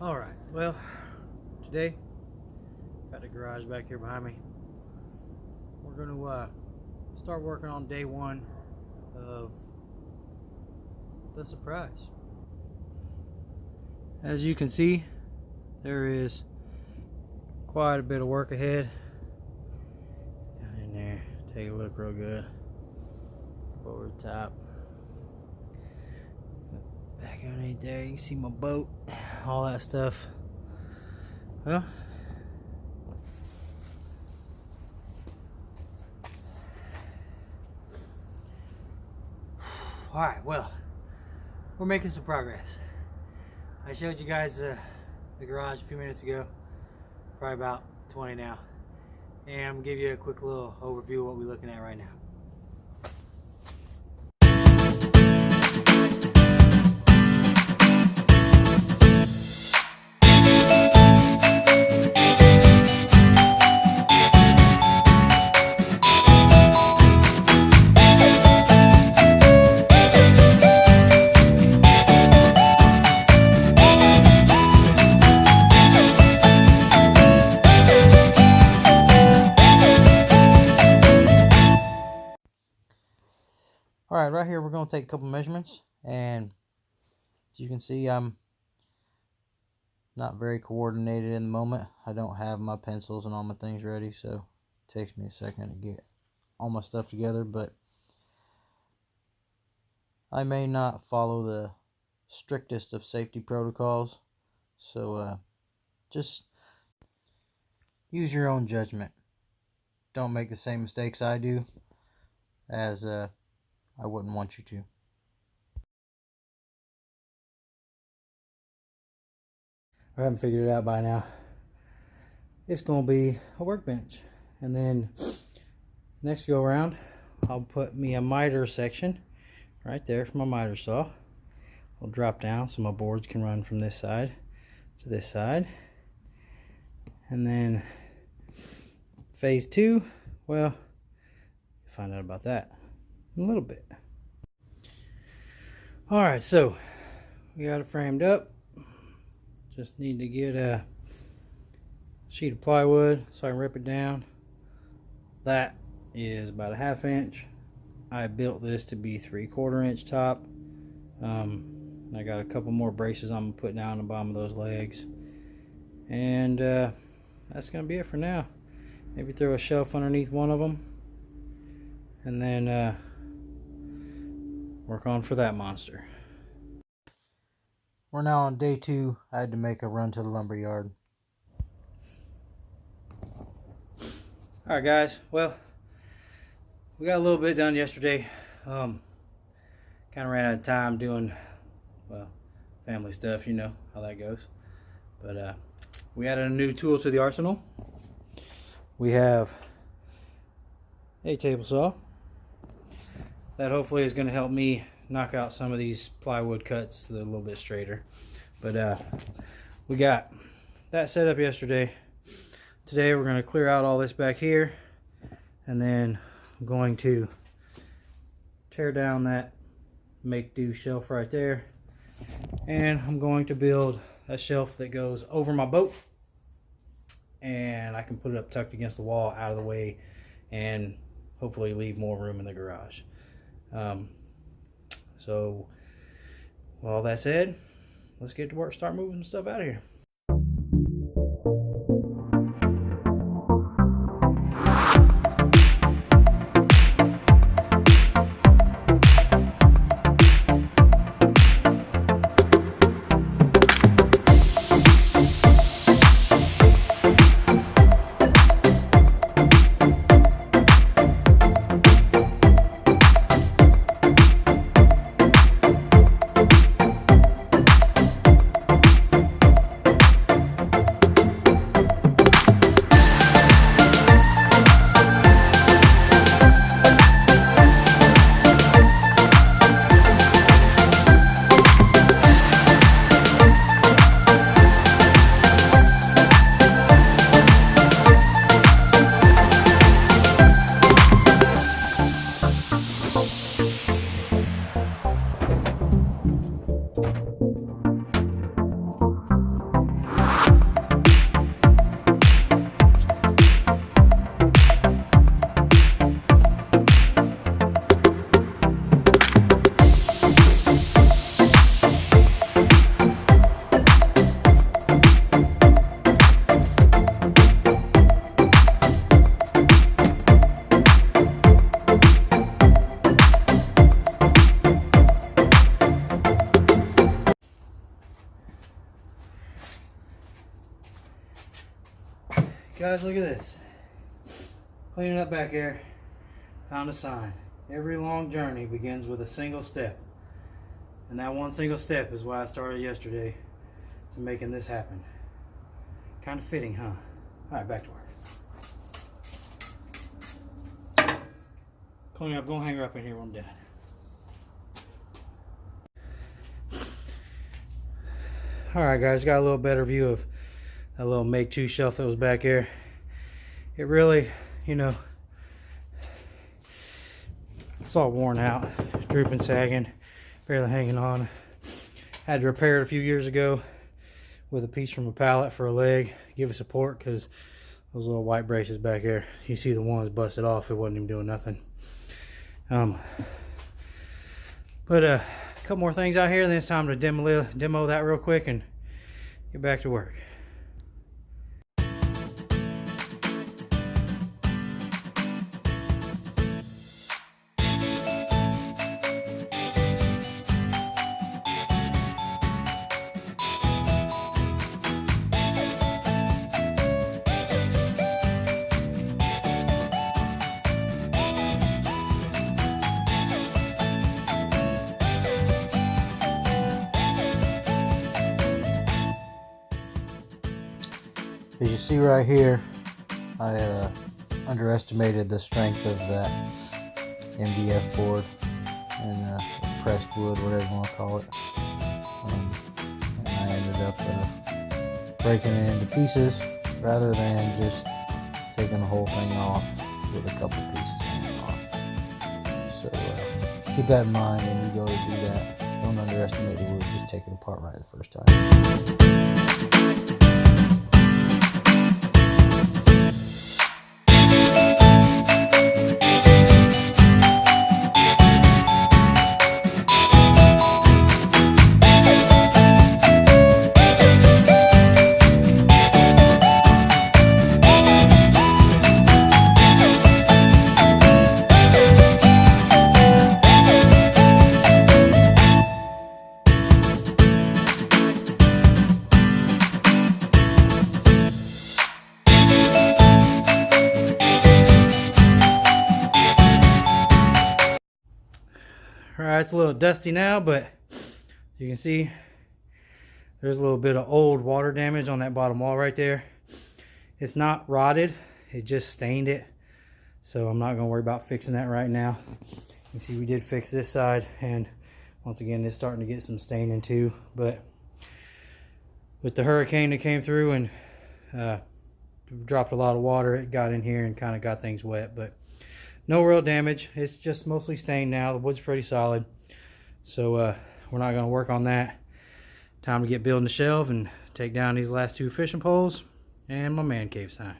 Alright, well, today, got the garage back here behind me. We're going to start working on day one of the surprise. As you can see, there is quite a bit of work ahead. Down in there, take a look real good. Over the top. Back underneath there, you can see my boat, all that stuff. Well, alright, well, we're making some progress. I showed you guys the garage a few minutes ago, probably about 20 now, and I'm gonna give you a quick little overview of what we're looking at right now. Alright, right here we're going to take a couple measurements, and as you can see, I'm not very coordinated in the moment. I don't have my pencils and all my things ready, so it takes me a second to get all my stuff together, but I may not follow the strictest of safety protocols, so just use your own judgment. Don't make the same mistakes I do, as I wouldn't want you to. I haven't figured it out by now. It's going to be a workbench. And then next go around, I'll put me a miter section right there for my miter saw. I'll drop down so my boards can run from this side to this side. And then phase 2, well, find out about that in a little bit. Alright, so we got it framed up. Just need to get a sheet of plywood so I can rip it down. That is about a 1/2 inch. I built this to be 3/4 inch top. I got a couple more braces I'm gonna put down the bottom of those legs, and that's gonna be it for now. Maybe throw a shelf underneath one of them, and then work on for that monster. We're now on day 2. I had to make a run to the lumber yard. Alright guys, well, we got a little bit done yesterday. Kind of ran out of time doing, well, family stuff, you know how that goes. But we added a new tool to the arsenal. We have a table saw that hopefully is going to help me knock out some of these plywood cuts so they're a little bit straighter. But we got that set up yesterday. Today we're going to clear out all this back here, and then I'm going to tear down that make do shelf right there, and I'm going to build a shelf that goes over my boat, and I can put it up tucked against the wall out of the way and hopefully leave more room in the garage. So, with all that said, let's get to work, start moving some stuff out of here. Guys, look at this. Cleaning up back here, found a sign. Every long journey begins with a single step. And that one single step is why I started yesterday to making this happen. Kind of fitting, huh? Alright, back to work. Cleaning up, go hang her up in here when I'm done. Alright guys, got a little better view of that little make two shelf that was back here. It really, you know, it's all worn out, drooping, sagging, barely hanging on. Had to repair it a few years ago with a piece from a pallet for a leg, give it support, because those little white braces back here, you see the ones busted off, it wasn't even doing nothing. But a couple more things out here, then it's time to demo that real quick and get back to work. As you see right here, I underestimated the strength of that MDF board and pressed wood, whatever you want to call it. And I ended up breaking it into pieces rather than just taking the whole thing off with a couple pieces hanging off. So keep that in mind when you go to do that. Don't underestimate the wood, just take it apart right the first time. Alright, it's a little dusty now, but you can see there's a little bit of old water damage on that bottom wall right there. It's not rotted, it just stained it. So I'm not going to worry about fixing that right now. You see we did fix this side, and once again it's starting to get some staining too. But with the hurricane that came through and dropped a lot of water, it got in here and kind of got things wet. But no real damage. It's just mostly stained now. The wood's pretty solid. So we're not going to work on that. Time to get building the shelf and take down these last two fishing poles and my man cave sign.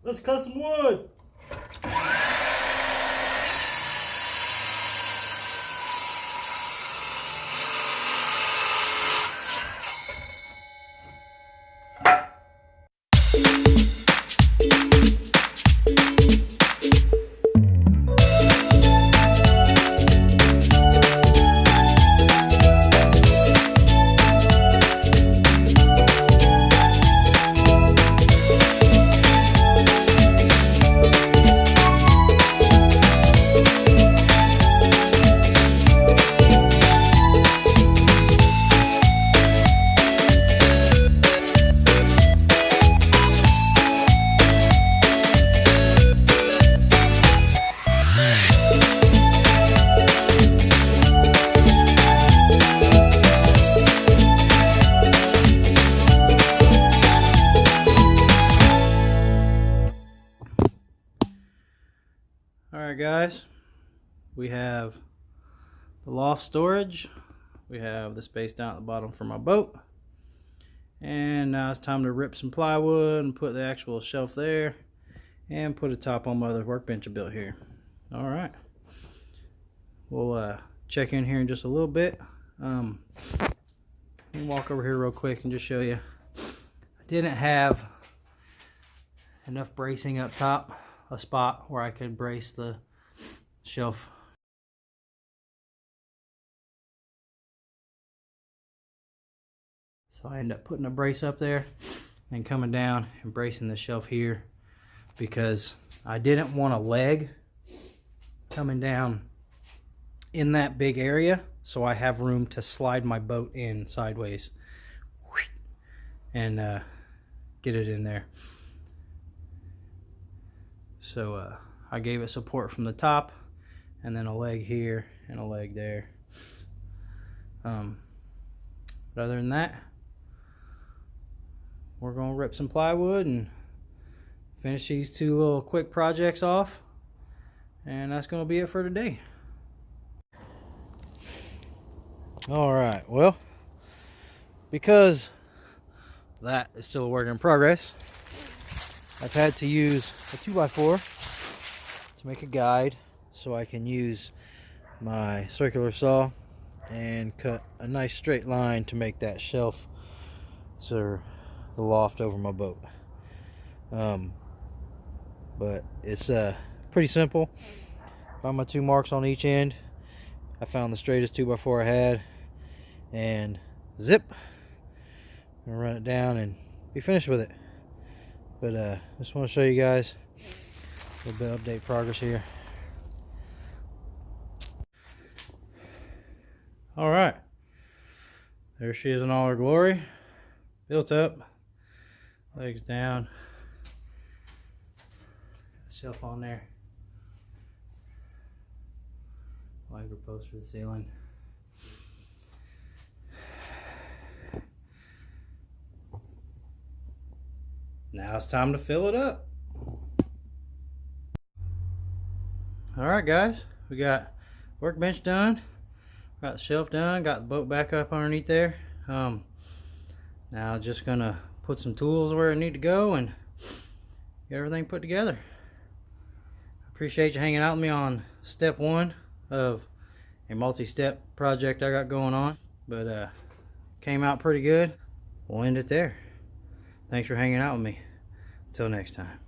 Let's cut some wood. Alright guys, we have the loft storage, we have the space down at the bottom for my boat, and now it's time to rip some plywood and put the actual shelf there and put a top on my other workbench I built here. Alright, we'll check in here in just a little bit. Let me walk over here real quick and just show you. I didn't have enough bracing up top, a spot where I could brace the shelf. So I ended up putting a brace up there and coming down and bracing the shelf here because I didn't want a leg coming down in that big area, so I have room to slide my boat in sideways and get it in there. So I gave it support from the top, and then a leg here and a leg there. But other than that, we're gonna rip some plywood and finish these two little quick projects off, and that's gonna be it for today. All right, well, because that is still a work in progress, I've had to use a 2x4 to make a guide so I can use my circular saw and cut a nice straight line to make that shelf so the loft over my boat. But it's pretty simple. Found my 2 marks on each end. I found the straightest 2x4 I had, and zip, I'm gonna run it down and be finished with it. But just want to show you guys a little bit of update progress here. All right, there she is in all her glory, built up, legs down, got the shelf on there, wiper post for the ceiling. Now it's time to fill it up. Alright guys, we got workbench done, got the shelf done, got the boat back up underneath there. Now just gonna put some tools where it need to go and get everything put together. Appreciate you hanging out with me on step 1 of a multi-step project I got going on, but came out pretty good. We'll end it there. Thanks for hanging out with me. Until next time.